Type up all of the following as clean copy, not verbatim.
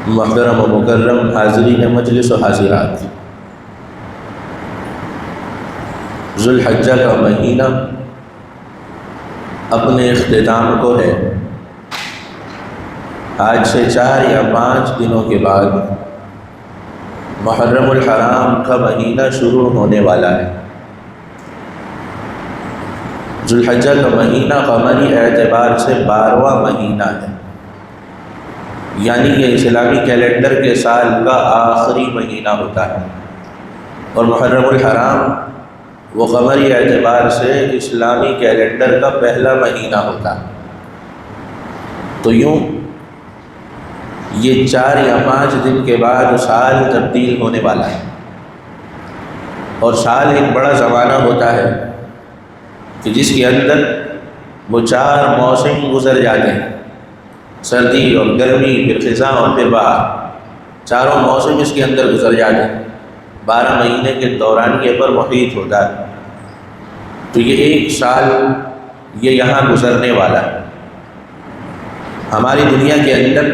محترم و مکرم حاضرین مجلس و حاضرات، ذوالحجہ کا مہینہ اپنے اختتام کو ہے۔ آج سے 4 یا 5 دنوں کے بعد محرم الحرام کا مہینہ شروع ہونے والا ہے۔ ذوالحجہ کا مہینہ قمری اعتبار سے 12واں مہینہ ہے، یعنی کہ اسلامی کیلنڈر کے سال کا آخری مہینہ ہوتا ہے، اور محرم الحرام وہ قمری اعتبار سے اسلامی کیلنڈر کا پہلا مہینہ ہوتا ہے۔ تو یوں یہ 4 یا 5 دن کے بعد سال تبدیل ہونے والا ہے، اور سال ایک بڑا زمانہ ہوتا ہے کہ جس کے اندر وہ 4 موسم گزر جاتے ہیں، سردی اور گرمی، پھر خزاں اور پھر بہار، چاروں موسم اس کے اندر گزر جاتے ہیں، 12 مہینے کے دورانیے پر محیط ہوتا ہے۔ تو یہ ایک سال یہ یہاں گزرنے والا ہے۔ ہماری دنیا کے اندر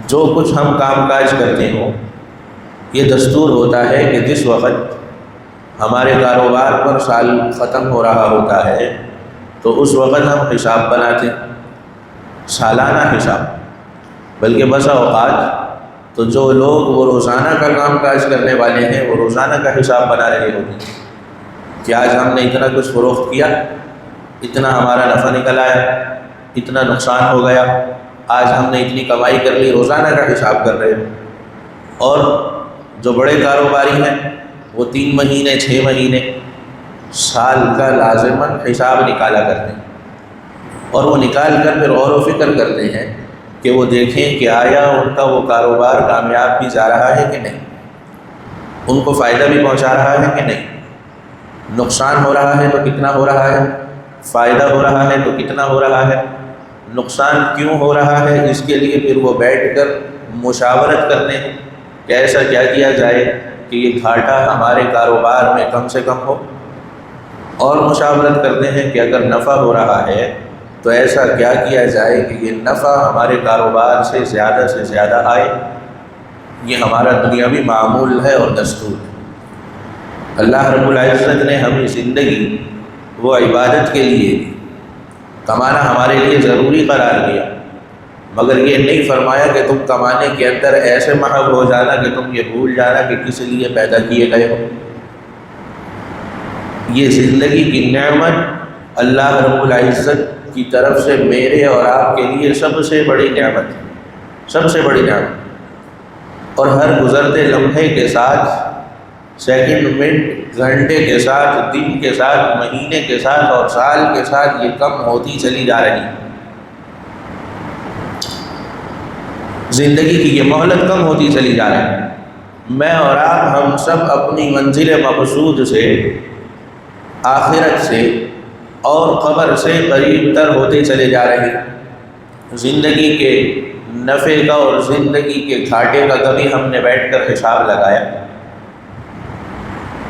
جو کچھ ہم کام کاج کرتے ہوں، یہ دستور ہوتا ہے کہ جس وقت ہمارے کاروبار پر سال ختم ہو رہا ہوتا ہے تو اس وقت ہم حساب بناتے ہیں، سالانہ حساب۔ بلکہ بسا اوقات تو جو لوگ وہ روزانہ کا کام کاج کرنے والے ہیں وہ روزانہ کا حساب بنا رہے ہوتے ہیں کہ آج ہم نے اتنا کچھ فروخت کیا، اتنا ہمارا نفع نکل آیا، اتنا نقصان ہو گیا، آج ہم نے اتنی کمائی کر لی، روزانہ کا حساب کر رہے ہیں۔ اور جو بڑے کاروباری ہیں وہ 3 مہینے 6 مہینے سال کا لازماً حساب نکالا کرتے ہیں، اور وہ نکال کر پھر غور و فکر کرتے ہیں کہ وہ دیکھیں کہ آیا ان کا وہ کاروبار کامیاب بھی جا رہا ہے کہ نہیں، ان کو فائدہ بھی پہنچا رہا ہے کہ نہیں، نقصان ہو رہا ہے تو کتنا ہو رہا ہے، فائدہ ہو رہا ہے تو کتنا ہو رہا ہے، نقصان کیوں ہو رہا ہے، اس کے لیے پھر وہ بیٹھ کر مشاورت کرتے ہیں کہ ایسا کیا کیا جائے کہ یہ گھاٹا ہمارے کاروبار میں کم سے کم ہو، اور مشاورت کرتے ہیں کہ اگر نفع ہو رہا ہے تو ایسا کیا کیا جائے کہ یہ نفع ہمارے کاروبار سے زیادہ آئے۔ یہ ہمارا دنیاوی معمول ہے اور دستور ہے۔ اللہ رب العزت نے ہمیں زندگی وہ عبادت کے لیے دی، کمانا ہمارے لیے ضروری قرار دیا، مگر یہ نہیں فرمایا کہ تم کمانے کے اندر ایسے محو ہو جانا کہ تم یہ بھول جانا کہ کس لیے پیدا کیے گئے ہو۔ یہ زندگی کی نعمت اللہ رب العزت کی طرف سے میرے اور آپ کے لیے سب سے بڑی نعمت ہے، سب سے بڑی نعمت۔ اور ہر گزرتے لمحے کے ساتھ، سیکنڈ، منٹ، گھنٹے کے ساتھ، دن کے ساتھ، مہینے کے ساتھ اور سال کے ساتھ یہ کم ہوتی چلی جا رہی ہے۔ زندگی کی یہ مہلت کم ہوتی چلی جا رہی ہے۔ میں اور آپ ہم سب اپنی منزل مقصود سے، آخرت سے اور قبر سے قریب تر ہوتے چلے جا رہے ہیں۔ زندگی کے نفع کا اور زندگی کے گھاٹے کا کبھی ہم نے بیٹھ کر حساب لگایا؟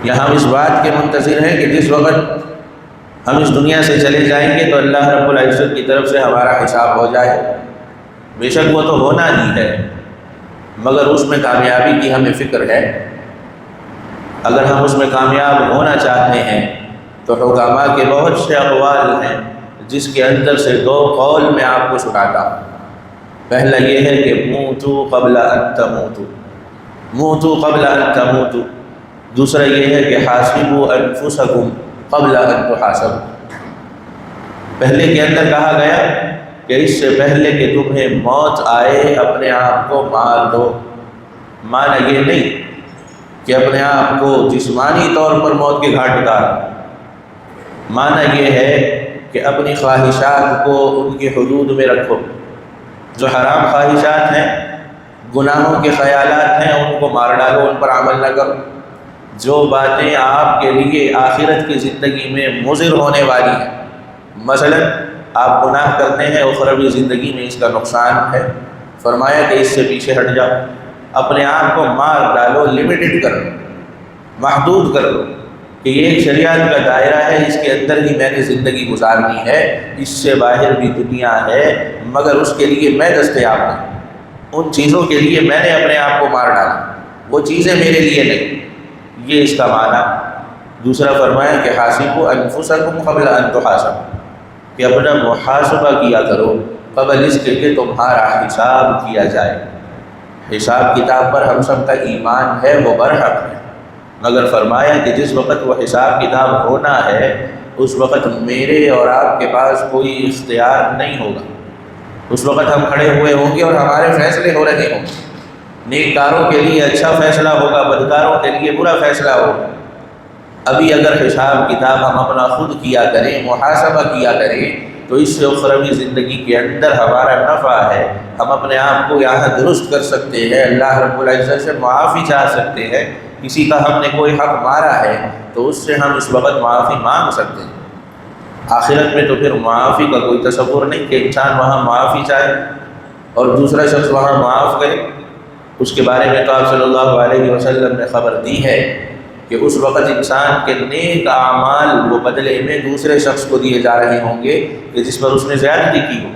یا ہم اس بات کے منتظر ہیں کہ جس وقت ہم اس دنیا سے چلے جائیں گے تو اللہ رب العزت کی طرف سے ہمارا حساب ہو جائے؟ بے شک وہ تو ہونا ہی ہے، مگر اس میں کامیابی کی ہمیں فکر ہے۔ اگر ہم اس میں کامیاب ہونا چاہتے ہیں تو حکماء کے بہت سے اقوال ہیں، جس کے اندر سے 2 قول میں آپ کو سناتا ہوں۔ پہلا یہ ہے کہ موتوا قبل ان تموتوا، موتوا قبل ان تموتوا۔ دوسرا یہ ہے کہ حاسبوا انفسکم قبل ان تحاسبوا۔ پہلے کے اندر کہا گیا کہ اس سے پہلے کہ تمہیں موت آئے اپنے آپ کو مار دو۔ معنی یہ نہیں کہ اپنے آپ کو جسمانی طور پر موت کے گھاٹ اتار، معنی یہ ہے کہ اپنی خواہشات کو ان کی حدود میں رکھو۔ جو حرام خواہشات ہیں، گناہوں کے خیالات ہیں، ان کو مار ڈالو، ان پر عمل نہ کرو۔ جو باتیں آپ کے لیے آخرت کی زندگی میں مضر ہونے والی ہیں، مثلا آپ گناہ کرتے ہیں، اخروی زندگی میں اس کا نقصان ہے، فرمایا کہ اس سے پیچھے ہٹ جاؤ، اپنے آپ کو مار ڈالو، لمیٹڈ کر لو، محدود کر لو کہ یہ ایک شریعت کا دائرہ ہے، اس کے اندر ہی میں نے زندگی گزارنی ہے، اس سے باہر بھی دنیا ہے مگر اس کے لیے میں دستیاب نہیں۔ ان چیزوں کے لیے میں نے اپنے آپ کو مار ڈالا، وہ چیزیں میرے لیے نہیں، یہ اس کا معنی۔ دوسرا فرمایا کہ حاسبوا انفسکم قبل ان تحاسبوا، کہ اپنا محاسبہ کیا کرو قبل اس کے کہ تمہارا حساب کیا جائے۔ حساب کتاب پر ہم سب کا ایمان ہے، وہ برحق ہے، مگر فرمایا کہ جس وقت وہ حساب کتاب ہونا ہے اس وقت میرے اور آپ کے پاس کوئی اختیار نہیں ہوگا۔ اس وقت ہم کھڑے ہوئے ہوں گے اور ہمارے فیصلے ہو رہے ہوں گے، نیک کاروں کے لیے اچھا فیصلہ ہوگا، بدکاروں کے لیے برا فیصلہ ہوگا۔ ابھی اگر حساب کتاب ہم اپنا خود کیا کریں، محاسبہ کیا کریں، تو اس سے اخروی زندگی کے اندر ہمارا نفع ہے، ہم اپنے آپ کو یہاں درست کر سکتے ہیں، اللہ رب العزت سے معافی چاہ سکتے ہیں۔ کسی کا ہم نے کوئی حق مارا ہے تو اس سے ہم اس وقت معافی مانگ سکتے ہیں۔ آخرت میں تو پھر معافی کا کوئی تصور نہیں کہ انسان وہاں معافی چاہے اور دوسرا شخص وہاں معاف کرے۔ اس کے بارے میں تو آپ صلی اللہ علیہ وسلم نے خبر دی ہے کہ اس وقت انسان کے نیک اعمال وہ بدلے میں دوسرے شخص کو دیے جا رہے ہوں گے کہ جس پر اس نے زیادتی کی ہو۔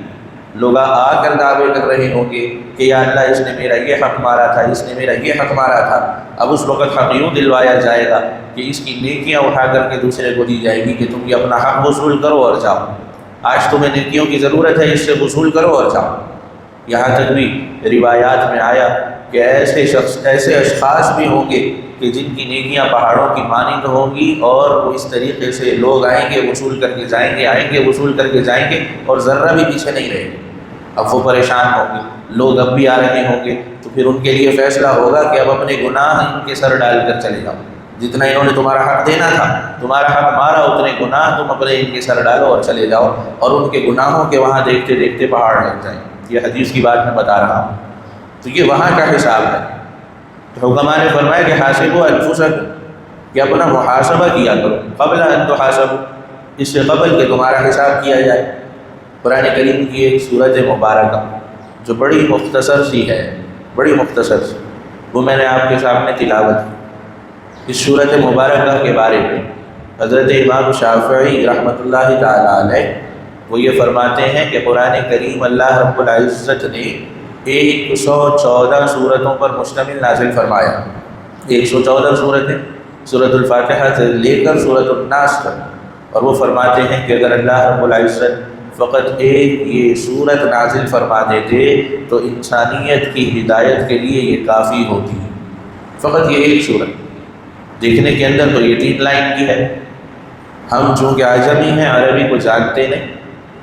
لوگ آ کر دعوے کر رہے ہوں گے کہ یا اللہ اس نے میرا یہ حق مارا تھا، اس نے میرا یہ حق مارا تھا۔ اب اس وقت حق یوں دلوایا جائے گا کہ اس کی نیکیاں اٹھا کر کے دوسرے کو دی جائے گی کہ تم یہ اپنا حق وصول کرو اور جاؤ، آج تمہیں نیکیوں کی ضرورت ہے، اس سے وصول کرو اور جاؤ۔ یہاں تک بھی روایات میں آیا کہ ایسے اشخاص بھی ہوں گے کہ جن کی نیکیاں پہاڑوں کی مانند ہوں گی، اور وہ اس طریقے سے لوگ آئیں گے وصول کر کے جائیں گے، آئیں گے وصول کر کے جائیں گے، اور ذرہ بھی پیچھے نہیں رہے گے۔ اب وہ پریشان ہوں گے، لوگ اب بھی آ رہے ہوں گے، تو پھر ان کے لیے فیصلہ ہوگا کہ اب اپنے گناہ ان کے سر ڈال کر چلے جاؤ، جتنا انہوں نے تمہارا حق دینا تھا، تمہارا حق مارا، اتنے گناہ تم اپنے ان کے سر ڈالو اور چلے جاؤ، اور ان کے گناہوں کے وہاں دیکھتے دیکھتے پہاڑ لگ جائیں۔ یہ حدیث کی بات میں بتا رہا ہوں، تو یہ وہاں کا حساب ہے۔ حکماء نے فرمایا کہ حاسبوا انفسکم، کہ اپنا محاسبہ کیا کرو قبل ان تحاسبوا، اس سے قبل کہ تمہارا حساب کیا جائے۔ قرآن کریم کی ایک سورت مبارکہ جو بڑی مختصر سی ہے، بڑی مختصر سی، وہ میں نے آپ کے سامنے تلاوت کی۔ اس سورت مبارکہ کے بارے میں حضرت امام شافعی رحمۃ اللہ تعالیٰ علیہ وہ یہ فرماتے ہیں کہ قرآن کریم اللہ رب العزت نے 114 صورتوں پر مشتمل نازل فرمایا۔ 114 صورتیں، سورۃ الفاتحہ سے لے کر سورۃ الناس تک، اور وہ فرماتے ہیں کہ اگر اللہ رب العزت فقط ایک یہ صورت نازل فرما دیتے تو انسانیت کی ہدایت کے لیے یہ کافی ہوتی، فقط یہ ایک صورت۔ دیکھنے کے اندر تو یہ 3 لائن کی ہے، ہم چونکہ اعجمی ہیں، عربی کو جانتے نہیں،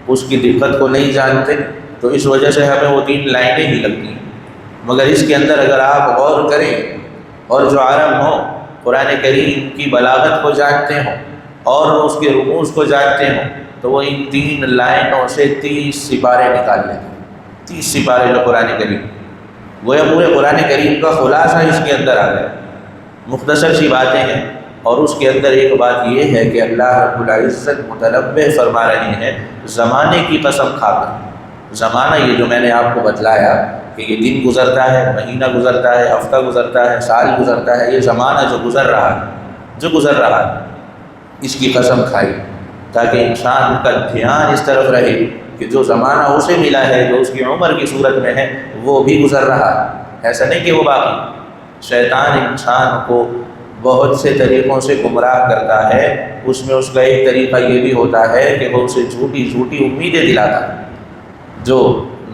اس کی دقت کو نہیں جانتے، تو اس وجہ سے ہمیں وہ 3 لائنیں ہی لگتی ہیں۔ مگر اس کے اندر اگر آپ غور کریں اور جو عرب ہوں قرآن کریم کی بلاغت کو جانتے ہوں اور اس کے رموز کو جانتے ہوں، تو وہ ان 3 لائنوں سے 30 سپارے نکال لیتے ہیں۔ 30 سپارے جو قرآن کریم، گویا پورے قرآن کریم کا خلاصہ اس کے اندر آ گیا۔ مختصر سی باتیں ہیں، اور اس کے اندر ایک بات یہ ہے کہ اللہ رب العزت متنبہ فرما رہے ہیں زمانے کی قسم کھا کر۔ زمانہ یہ جو میں نے آپ کو بتلایا کہ یہ دن گزرتا ہے، مہینہ گزرتا ہے، ہفتہ گزرتا ہے، سال گزرتا ہے، یہ زمانہ جو گزر رہا ہے، اس کی قسم کھائی تاکہ انسان کا دھیان اس طرف رہے کہ جو زمانہ اسے ملا ہے، جو اس کی عمر کی صورت میں ہے، وہ بھی گزر رہا ہے، ایسا نہیں کہ وہ باقی۔ شیطان انسان کو بہت سے طریقوں سے گمراہ کرتا ہے، اس میں اس کا ایک طریقہ یہ بھی ہوتا ہے کہ وہ اسے جھوٹی امیدیں دلاتا ہے۔ جو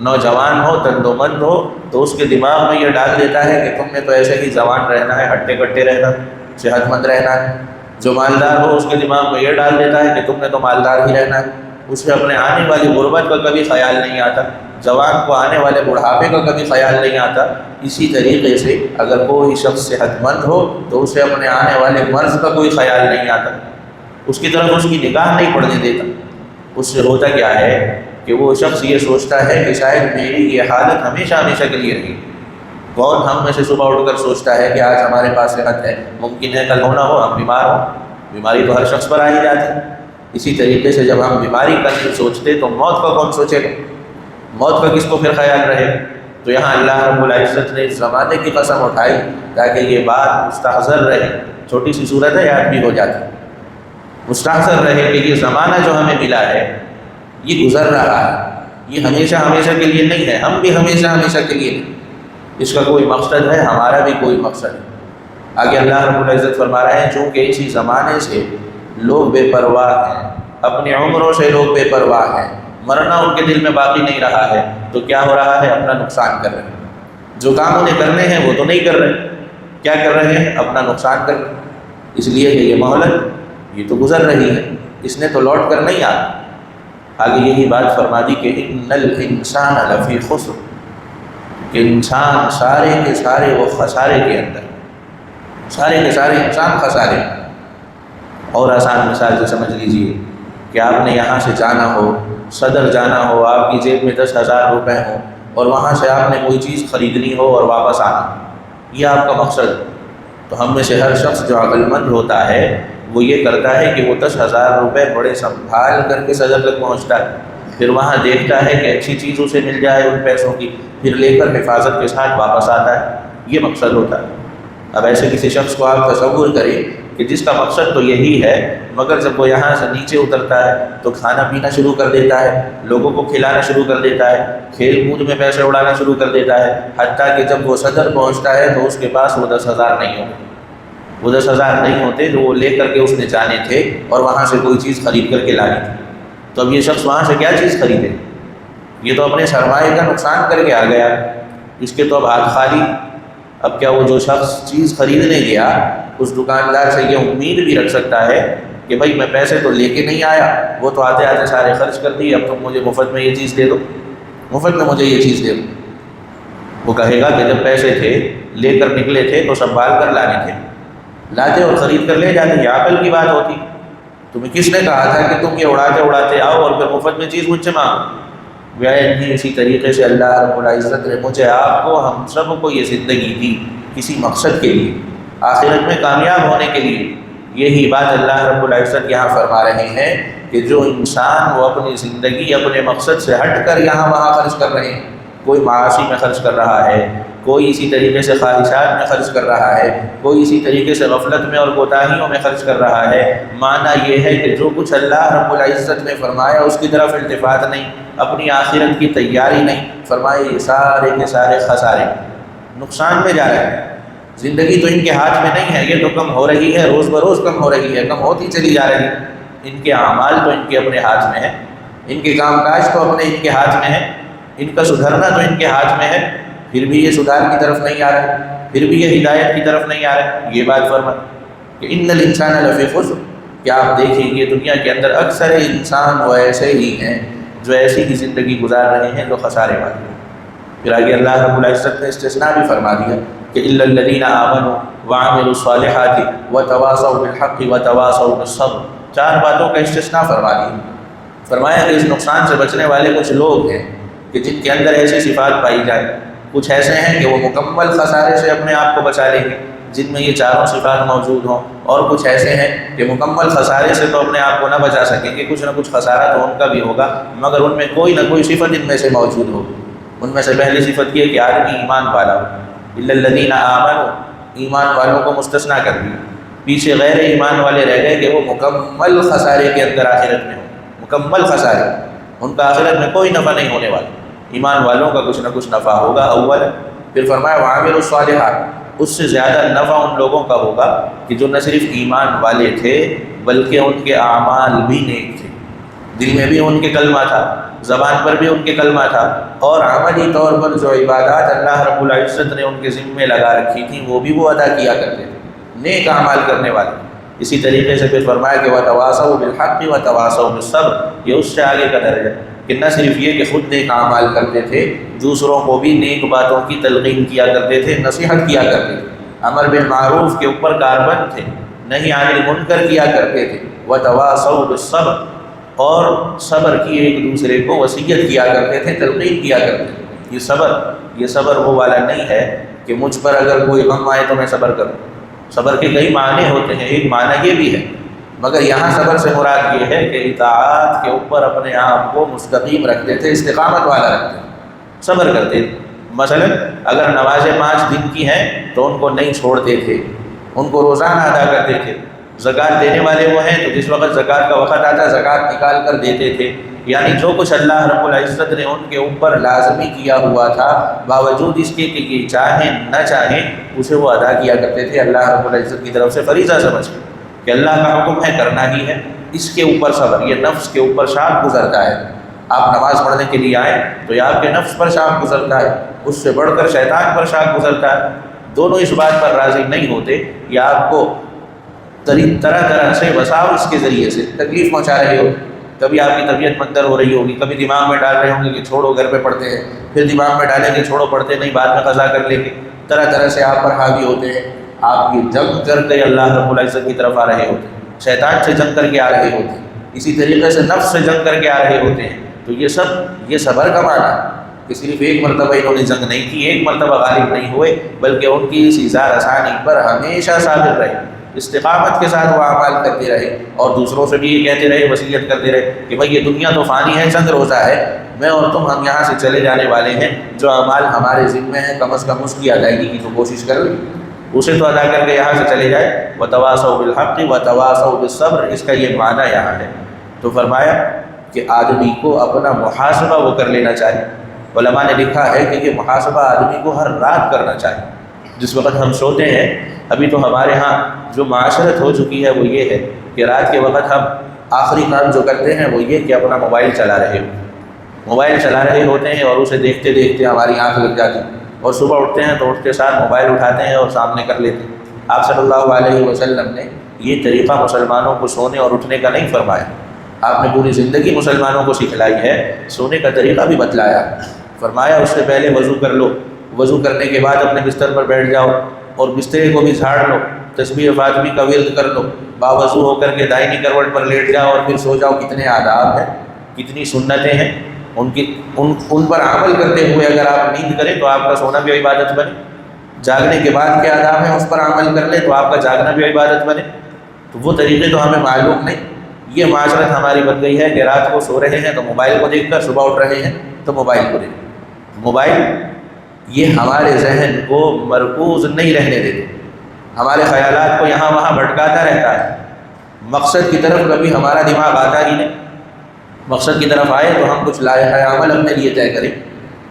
نوجوان ہو، تندومند ہو، تو اس کے دماغ میں یہ ڈال دیتا ہے کہ تم نے تو ایسے ہی جوان رہنا ہے، ہٹے کٹے رہنا، صحت مند رہنا ہے۔ جو مالدار ہو اس کے دماغ میں یہ ڈال دیتا ہے کہ تم نے تو مالدار ہی رہنا ہے، اسے اپنے آنے والی غربت کا کبھی خیال نہیں آتا، جوان کو آنے والے بڑھاپے کا کبھی خیال نہیں آتا۔ اسی طریقے سے اگر کوئی شخص صحت مند ہو تو اسے اپنے آنے والے مرض کا کوئی خیال نہیں آتا، اس کی طرف اس کی نگاہ نہیں پڑنے دیتا۔ اس سے ہوتا کیا ہے کہ وہ شخص یہ سوچتا ہے کہ شاید میری یہ حالت ہمیشہ کے لیے رہی۔ کون ہم میں سے صبح اٹھ کر سوچتا ہے کہ آج ہمارے پاس صحت ہے، ممکن ہے کل ہونا ہو ہم بیمار ہوں، بیماری تو ہر شخص پر آ ہی جاتی ہے۔ اسی طریقے سے جب ہم بیماری کا نہیں سوچتے تو موت کا کون سوچے گا؟ موت کا کس کو پھر خیال رہے؟ تو یہاں اللہ رب العزت نے اس زمانے کی قسم اٹھائی تاکہ یہ بات مستحضر رہے۔ چھوٹی سی صورت ہے، یاد بھی ہو جاتی، مستحضر رہے کہ یہ زمانہ جو ہمیں ملا ہے یہ گزر رہا ہے، یہ ہمیشہ کے لیے نہیں ہے، ہم بھی ہمیشہ کے لیے نہیں۔ اس کا کوئی مقصد ہے، ہمارا بھی کوئی مقصد ہے۔ آگے اللہ رب العزت فرما رہے ہیں چونکہ اسی زمانے سے لوگ بے پرواہ ہیں، اپنی عمروں سے لوگ بے پرواہ ہیں، مرنا ان کے دل میں باقی نہیں رہا ہے، تو کیا ہو رہا ہے؟ اپنا نقصان کر رہے ہیں۔ جو کام انہیں کرنے ہیں وہ تو نہیں کر رہے، کیا کر رہے ہیں؟ اپنا نقصان کر رہے ہیں۔ اس لیے کہ یہ مہلت یہ تو گزر رہی ہے، اس نے تو لوٹ کر نہیں آنا۔ آگے یہی بات فرما دی کہ ان الانسان لفی خسر، کہ انسان سارے کے سارے وہ خسارے کے اندر، سارے کے سارے انسان خسارے۔ اور آسان مثال سے سمجھ لیجئے کہ آپ نے یہاں سے جانا ہو، صدر جانا ہو، آپ کی جیب میں 10,000 روپے ہوں، اور وہاں سے آپ نے کوئی چیز خریدنی ہو اور واپس آنا، یہ آپ کا مقصد ہے۔ تو ہم میں سے ہر شخص جو عقل مند ہوتا ہے وہ یہ کرتا ہے کہ وہ 10,000 روپے بڑے سنبھال کر کے صدر تک پہنچتا ہے، پھر وہاں دیکھتا ہے کہ اچھی چیز اسے مل جائے ان پیسوں کی، پھر لے کر حفاظت کے ساتھ واپس آتا ہے، یہ مقصد ہوتا ہے۔ اب ایسے کسی شخص کو آپ تصور کریں کہ جس کا مقصد تو یہی ہے، مگر جب وہ یہاں سے نیچے اترتا ہے تو کھانا پینا شروع کر دیتا ہے، لوگوں کو کھلانا شروع کر دیتا ہے، کھیل کود میں پیسے اڑانا شروع کر دیتا ہے، حتیٰ کہ جب وہ صدر پہنچتا ہے تو اس کے پاس وہ 10,000 نہیں ہوتے، وہ 10,000 نہیں ہوتے جو وہ لے کر کے اس نے جانے تھے اور وہاں سے کوئی چیز خرید کر کے لانی تھی۔ تو اب یہ شخص وہاں سے کیا چیز خریدے؟ یہ تو اپنے سرمایے کا نقصان کر کے آ گیا، اس کے تو اب ہاتھ خالی۔ اب کیا وہ جو شخص چیز خریدنے گیا اس دکاندار سے یہ امید بھی رکھ سکتا ہے کہ بھائی میں پیسے تو لے کے نہیں آیا، وہ تو آتے آتے سارے خرچ کر دیے، اب تم مجھے مفت میں یہ چیز دے دو، مفت میں مجھے یہ چیز دے دو؟ وہ کہے گا کہ جب پیسے تھے لے کر نکلے تھے تو سنبھال کر لانے تھے، لاتے اور خرید کر لے جاتے، یہ عقل کی بات ہوتی۔ تمہیں کس نے کہا تھا کہ تم یہ اڑاتے اڑاتے آؤ اور پھر مفت میں چیز مجھ سے مانگو؟ اسی طریقے سے اللہ رب العزت نے مجھے، آپ کو، ہم سب کو یہ زندگی دی کسی مقصد کے لیے، آخرت میں کامیاب ہونے کے لیے۔ یہی بات اللہ رب العزت یہاں فرما رہے ہیں کہ جو انسان وہ اپنی زندگی اپنے مقصد سے ہٹ کر یہاں وہاں خرچ کر رہے ہیں، کوئی معاشی میں خرچ کر رہا ہے، کوئی اسی طریقے سے خواہشات میں خرچ کر رہا ہے، کوئی اسی طریقے سے غفلت میں اور کوتاہیوں میں خرچ کر رہا ہے، معنی یہ ہے کہ جو کچھ اللہ رب العزت نے فرمایا اس کی طرف التفات نہیں، اپنی آخرت کی تیاری نہیں، فرمائے یہ سارے کے سارے خسارے، نقصان میں جا رہے ہیں۔ زندگی تو ان کے ہاتھ میں نہیں ہے، یہ تو کم ہو رہی ہے، روز بروز کم ہو رہی ہے، کم ہوتی چلی جا رہی ہے۔ ان کے اعمال تو ان کے اپنے ہاتھ میں ہے، ان کے کام کاج تو اپنے ان کے ہاتھ میں ہے، ان کا سدھرنا تو ان کے ہاتھ میں ہے، پھر بھی یہ سدھار کی طرف نہیں آ رہے، پھر بھی یہ ہدایت کی طرف نہیں آ رہے۔ یہ بات فرمائے کہ ان الانسان لفی خسر، کیا آپ دیکھیں گے دنیا کے اندر اکثر انسان وہ ایسے ہی ہیں جو ایسی ہی زندگی گزار رہے ہیں جو خسارے والے ہیں۔ پھر آگے اللہ رب العزت نے استثناء بھی فرما دیا کہ الا الذین آمنوا وعملوا الصالحات وتواصوا بالحق وتواصوا بالصبر، 4 باتوں کا استثناء فرما دیا۔ فرمایا کہ اس نقصان سے بچنے والے کچھ لوگ ہیں کہ جن کے اندر ایسی صفات پائی جائیں، کچھ ایسے ہیں کہ وہ مکمل خسارے سے اپنے آپ کو بچا لیں گے جن میں یہ 4 صفات موجود ہوں، اور کچھ ایسے ہیں کہ مکمل خسارے سے تو اپنے آپ کو نہ بچا سکیں گے، کچھ نہ کچھ خسارہ تو ان کا بھی ہوگا مگر ان میں کوئی نہ کوئی صفت ان میں سے موجود ہوگی۔ ان میں سے پہلی صفت یہ کہ آدمی ایمان والا ہو، الا الذین آمنوا، ایمان والوں کو مستثنیٰ کر دیا، پیچھے غیر ایمان والے رہ گئے کہ وہ مکمل خسارے کے اندر آخرت میں ہوں، مکمل خسارے، ان کا آخرت میں کوئی نفع نہیں ہونے والا۔ ایمان والوں کا کچھ نہ کچھ نفع ہوگا اول۔ پھر فرمایا وعاملوا الصالحات، اس سے زیادہ نفع ان لوگوں کا ہوگا کہ جو نہ صرف ایمان والے تھے بلکہ ان کے اعمال بھی نیک تھے، دل میں بھی ان کے کلمہ تھا، زبان پر بھی ان کے کلمہ تھا، اور عملی طور پر جو عبادات اللہ رب العزت نے ان کے ذمے لگا رکھی تھیں وہ بھی وہ ادا کیا کرتے تھے، نیک اعمال کرنے والے۔ اسی طریقے سے پھر فرمایا کہ وتواصوا بالحق وتواصوا بالصبر، یہ اس سے آگے کا درجہ کہ نہ صرف یہ کہ خود نیک اعمال کرتے تھے، دوسروں کو بھی نیک باتوں کی تلقین کیا کرتے تھے، نصیحت کیا کرتے تھے، امر بالمعروف کے اوپر کاربند تھے، نہی عن المنکر کیا کرتے تھے، وتواصوا بالصبر، اور صبر کی ایک دوسرے کو وصیت کیا کرتے تھے، تلقین کیا کرتے تھے۔ یہ صبر وہ والا نہیں ہے کہ مجھ پر اگر کوئی غم آئے تو میں صبر کروں۔ صبر کے کئی معنی ہوتے ہیں، ایک معنی یہ بھی ہے، مگر یہاں صبر سے مراد یہ ہے کہ اطاعت کے اوپر اپنے آپ کو مستقیم رکھتے تھے، استقامت والا رکھتے تھے، صبر کرتے تھے۔ مثلا اگر نمازیں 5 دن کی ہیں تو ان کو نہیں چھوڑتے تھے، ان کو روزانہ ادا کرتے تھے۔ زکوٰۃ دینے والے وہ ہیں تو جس وقت زکوٰۃ کا وقت آتا زکوٰۃ نکال کر دیتے تھے، یعنی جو کچھ اللہ رب العزت نے ان کے اوپر لازمی کیا ہوا تھا باوجود اس کے کہ یہ چاہیں نہ چاہیں اسے وہ ادا کیا کرتے تھے اللہ رب العزت کی طرف سے فریضہ سمجھ کہ اللہ کا حکم ہے کرنا ہی ہے، اس کے اوپر صبر، یہ نفس کے اوپر شاق گزرتا ہے۔ آپ نماز پڑھنے کے لیے آئیں تو یہ آپ کے نفس پر شاق گزرتا ہے، اس سے بڑھ کر شیطان پر شاق گزرتا ہے، دونوں اس بات پر راضی نہیں ہوتے، یا آپ کو طرح طرح سے وساوس کے ذریعے سے تکلیف پہنچا رہے ہو، کبھی آپ کی طبیعت مندر ہو رہی ہوگی، کبھی دماغ میں ڈال رہے ہوں گے کہ چھوڑو گھر پہ پڑھتے ہیں، پھر دماغ میں ڈالیں گے چھوڑو پڑھتے نہیں بعد میں قضا کر لیں گے، طرح طرح سے آپ پر حاوی ہوتے ہیں، آپ کی جنگ کر کے اللہ رب العزت کی طرف آ رہے ہوتے ہیں، شیطان سے جنگ کر کے آ رہے ہوتے ہیں، اسی طریقے سے نفس سے جنگ کر کے آ رہے ہوتے ہیں۔ تو یہ صبر کا معنی ہے کہ صرف ایک مرتبہ انہوں نے جنگ نہیں کی، ایک مرتبہ غالب نہیں ہوئے، بلکہ ان کی اس ایثار ثانی پر ہمیشہ ثابت رہے، استقامت کے ساتھ وہ اعمال کرتے رہے، اور دوسروں سے بھی یہ کہتے رہے، وصیت کرتے رہے کہ بھائی یہ دنیا تو فانی ہے، چند روزہ ہے، میں اور تم ہم یہاں سے چلے جانے والے ہیں، جو اعمال ہمارے ذمہ ہیں کم از کم اس کی ادائیگی کی تو کوشش کر لیں، اسے تو ادا کر کے یہاں سے چلے جائے۔ وتواصوا بالحق وتواصوا بالصبر، اس کا یہ معنی یہاں ہے۔ تو فرمایا کہ آدمی کو اپنا محاسبہ وہ کر لینا چاہیے۔ علماء نے لکھا ہے کہ یہ محاسبہ آدمی کو ہر رات کرنا چاہیے۔ جس وقت ہم سوتے ہیں، ابھی تو ہمارے ہاں جو معاشرت ہو چکی ہے وہ یہ ہے کہ رات کے وقت ہم آخری کام جو کرتے ہیں وہ یہ کہ اپنا موبائل چلا رہے ہوتے ہیں، اور اسے دیکھتے دیکھتے ہماری آنکھ لگ جاتی ہے، اور صبح اٹھتے ہیں تو اٹھتے ساتھ موبائل اٹھاتے ہیں اور سامنے کر لیتے ہیں۔ آپ صلی اللہ علیہ وسلم نے یہ طریقہ مسلمانوں کو سونے اور اٹھنے کا نہیں فرمایا، آپ نے پوری زندگی مسلمانوں کو سکھلائی ہے، سونے کا طریقہ بھی بتلایا۔ فرمایا اس سے پہلے وضو کر لو، وضو کرنے کے بعد اپنے بستر پر بیٹھ جاؤ اور بسترے کو بھی جھاڑ لو، تسبیح فاطمی کا ورد کر لو، باوضو ہو کر کے دائنی کروٹ پر لیٹ جاؤ اور پھر سو جاؤ۔ کتنے آداب ہیں، کتنی سنتیں ہیں، ان پر عمل کرتے ہوئے اگر آپ نیند کریں تو آپ کا سونا بھی عبادت بنے، جاگنے کے بعد کیا آداب ہیں اس پر عمل کر لیں تو آپ کا جاگنا بھی عبادت بنے۔ تو وہ طریقے تو ہمیں معلوم نہیں، یہ معاشرت ہماری بن گئی ہے کہ رات کو سو رہے ہیں تو موبائل کو دیکھ کر، صبح اٹھ رہے ہیں تو موبائل کو دیکھ۔ موبائل یہ ہمارے ذہن کو مرکوز نہیں رہنے دیتے، ہمارے خیالات کو یہاں وہاں بھٹکاتا رہتا ہے، مقصد کی طرف کبھی ہمارا دماغ آتا ہی نہیں۔ مقصد کی طرف آئے تو ہم کچھ لائحہ عمل اپنے لیے طے کریں،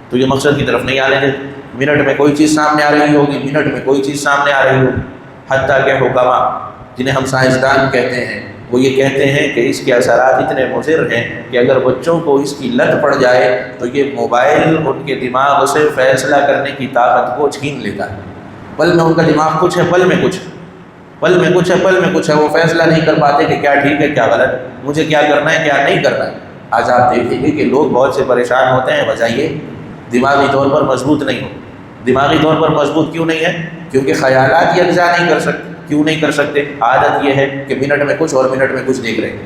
تو یہ مقصد کی طرف نہیں آنے دیتے۔ منٹ میں کوئی چیز سامنے آ رہی ہوگی، منٹ میں کوئی چیز سامنے آ رہی ہوگی، حتیٰ کہ حکما جنہیں ہم سائنسدان کہتے ہیں وہ یہ کہتے ہیں کہ اس کے اثرات اتنے مضر ہیں کہ اگر بچوں کو اس کی لت پڑ جائے تو یہ موبائل ان کے دماغ سے فیصلہ کرنے کی طاقت کو چھین لیتا ہے۔ پل میں ان کا دماغ کچھ ہے، پل میں کچھ ہے، وہ فیصلہ نہیں کر پاتے کہ کیا ٹھیک ہے کیا غلط، مجھے کیا کرنا ہے کیا نہیں کرنا ہے۔ آج آپ دیکھیں گے کہ لوگ بہت سے پریشان ہوتے ہیں، وجہ یہ دماغی طور پر مضبوط نہیں ہو۔ دماغی طور پر مضبوط کیوں نہیں ہے؟ کیونکہ خیالات یکجا نہیں کر سکتے۔ کیوں نہیں کر سکتے؟ عادت یہ ہے کہ منٹ میں کچھ اور منٹ میں کچھ دیکھ رہے ہیں۔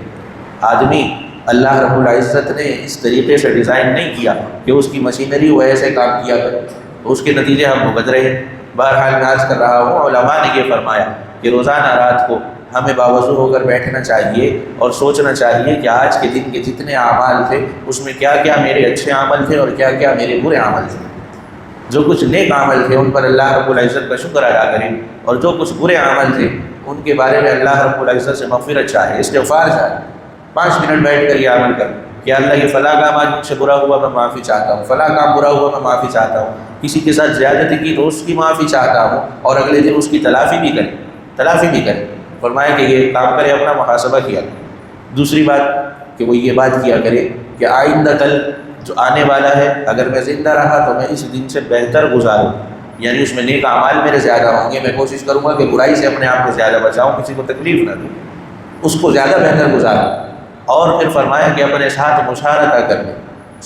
آدمی اللہ رب العزت نے اس طریقے سے ڈیزائن نہیں کیا کہ اس کی مشینری وہ ایسے کام کیا کرے، تو اس کے نتیجے ہم بھگت رہے ہیں۔ بہرحال میں عرض کر رہا ہوں، علماء نے یہ فرمایا کہ روزانہ رات کو ہمیں باوضو ہو کر بیٹھنا چاہیے اور سوچنا چاہیے کہ آج کے دن کے جتنے اعمال تھے اس میں کیا کیا میرے اچھے عمل تھے اور کیا کیا میرے برے عمل تھے۔ جو کچھ نیک عمل تھے ان پر اللہ رب العزت کا شکر ادا کریں، اور جو کچھ برے عمل تھے ان کے بارے میں اللہ رب العزت سے مغفرت چاہے، استغفار چاہے۔ 5 منٹ بیٹھ کر یہ عمل کر کہ اللہ یہ فلاں کام آج مجھ سے برا ہوا میں معافی چاہتا ہوں، فلاں کام برا ہوا میں معافی چاہتا ہوں، کسی کے ساتھ زیادتی کی تو اس کی معافی چاہتا ہوں، اور اگلے دن اس کی تلافی بھی کریں۔ فرمایا کہ یہ کام کرے، اپنا محاسبہ کیا کرے۔ دوسری بات کہ وہ یہ بات کیا کرے کہ آئندہ کل جو آنے والا ہے اگر میں زندہ رہا تو میں اس دن سے بہتر گزاروں، یعنی اس میں نیک اعمال میرے زیادہ ہوں گے، میں کوشش کروں گا کہ برائی سے اپنے آپ کو زیادہ بچاؤں، کسی کو تکلیف نہ دوں، اس کو زیادہ بہتر گزاروں۔ اور پھر فرمایا کہ اپنے ساتھ مشارکہ کر لیں،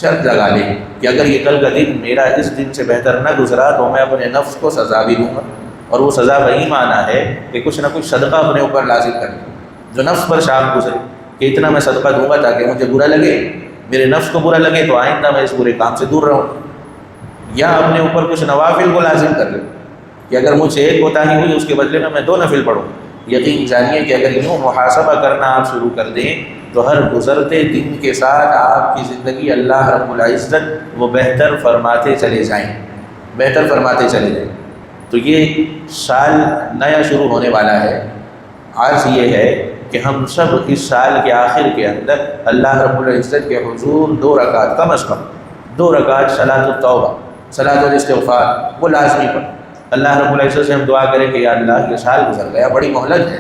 شرط لگا لیں کہ اگر یہ کل کا دن میرا اس دن سے بہتر نہ گزرا تو میں اپنے نفس کو سزا بھی دوں گا، اور وہ سزا وہی معنی ہے کہ کچھ نہ کچھ صدقہ اپنے اوپر لازم کر لیں جو نفس پر شام گزرے، کہ اتنا میں صدقہ دوں گا تاکہ مجھے برا لگے، میرے نفس کو برا لگے تو آئندہ میں اس برے کام سے دور رہوں۔ یا اپنے اوپر کچھ نوافل کو لازم کر لیں کہ اگر مجھ سے ایک کوتاہی ہوئی اس کے بدلے میں 2 نفل پڑھوں۔ یقین جانیے کہ اگر یوں محاسبہ کرنا آپ شروع کر دیں تو ہر گزرتے دن کے ساتھ آپ کی زندگی اللہ رب العزت وہ بہتر فرماتے چلے جائیں۔ تو یہ سال نیا شروع ہونے والا ہے۔ عرض یہ ہے کہ ہم سب اس سال کے آخر کے اندر اللہ رب العزت کے حضور 2 رکعت کم از کم 2 رکعت صلاۃ التوبہ صلاۃ الاستغفار وہ لازمی پڑھ. اللہ رب العزت سے ہم دعا کریں کہ یا اللہ یہ سال گزر گیا، بڑی مہلت ہے،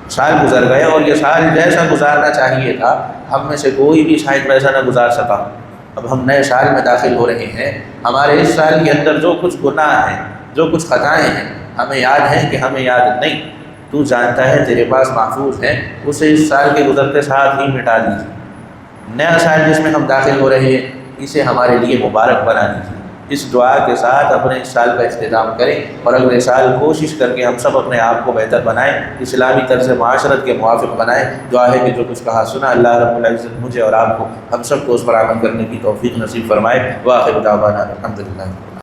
سال گزر گیا اور یہ سال جیسا گزارنا چاہیے تھا ہم میں سے کوئی بھی شاید ویسا نہ گزار سکا. اب ہم نئے سال میں داخل ہو رہے ہیں، ہمارے اس سال کے اندر جو کچھ گناہ ہیں، جو کچھ خطائیں ہیں ہمیں یاد ہیں کہ ہمیں یاد نہیں، تو جانتا ہے، تیرے پاس محفوظ ہے، اسے اس سال کے گزرتے ساتھ ہی مٹا دیجیے. نیا سال جس میں ہم داخل ہو رہے ہیں اسے ہمارے لیے مبارک بنا دیجیے. اس دعا کے ساتھ اپنے اس سال کا اختتام کریں اور اگلے سال کوشش کر کے ہم سب اپنے آپ کو بہتر بنائیں، اسلامی طرز معاشرت کے موافق بنائیں. دعا ہے کہ جو کچھ کہا سنا اللہ رب العزت مجھے اور آپ کو ہم سب کو اس پر عمل کرنے کی توفیق نصیب فرمائے. وآخر دعوانا الحمدللہ.